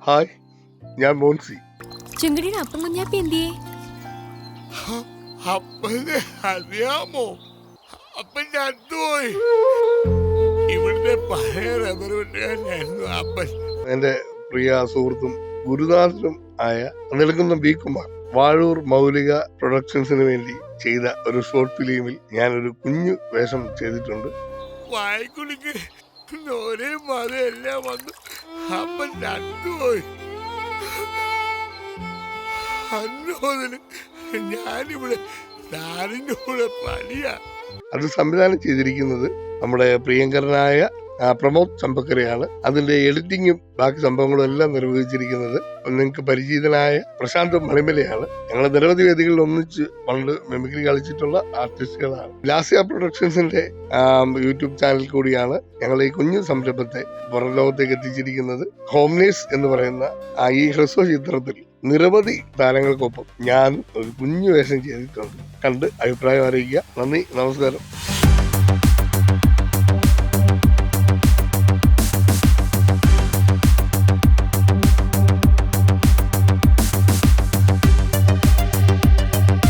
Hi, ഞാൻ മോൻസി. ചുങ്കടിയുടെ അപ്പം കുഞ്ഞാപ്പി എന്തിയേ? അപ്പനെ അറിയാമോ? അപ്പൻ ചത്തുപോയി. ഇവിടുത്തെ പഴയ റബ്ബറുകാരനായിരുന്നു അപ്പൻ. എൻ്റെ പ്രിയ സുഹൃത്തും ഗുരുനാഥനും ആയ നിൽക്കുന്ന ബി കുമാർ വാഴൂർ മൗലിക പ്രൊഡക്ഷൻസിന് വേണ്ടി ചെയ്ത ഒരു ഷോർട്ട് ഫിലിമിൽ ഞാനൊരു കുഞ്ഞു വേഷം ചെയ്തിട്ടുണ്ട്. വായ്ക്കുളിക്ക് ഒരേ മതയെല്ലാം വന്ന് അപ്പൻ ചത്തുപോയി. അന്ന് മുതൽ ഞാനിവിടെ സാറിൻ്റെ കൂടെ പണിയാ. അത് സംവിധാനം ചെയ്തിരിക്കുന്നത് നമ്മുടെ പ്രിയങ്കരനായ പ്രമോദ് ചമ്പക്കരയാണ്. അതിന്റെ എഡിറ്റിങ്ങും ബാക്കി സംഭവങ്ങളും എല്ലാം നിർവഹിച്ചിരിക്കുന്നത് നിങ്ങൾക്ക് പരിചിതനായ പ്രശാന്ത് മണിമലയാണ്. ഞങ്ങൾ നിരവധി വേദികളിൽ ഒന്നിച്ച് പണ്ട് മെമിക്രി കളിച്ചിട്ടുള്ള ആർട്ടിസ്റ്റുകളാണ്. ലാസ്യ പ്രൊഡക്ഷൻസിന്റെ യൂട്യൂബ് ചാനൽ കൂടിയാണ് ഞങ്ങൾ ഈ കുഞ്ഞു സംരംഭത്തെ പുറം ലോകത്തേക്ക് എത്തിച്ചിരിക്കുന്നത്. ഹോംനേഴ്സ് എന്ന് പറയുന്ന ഈ ഹ്രസ്വ ചിത്രത്തിൽ നിരവധി താരങ്ങൾക്കൊപ്പം ഞാൻ ഒരു കുഞ്ഞു വേഷം ചെയ്തിട്ടുണ്ട്. കണ്ട് അഭിപ്രായം അറിയിക്കുക. നന്ദി, നമസ്കാരം.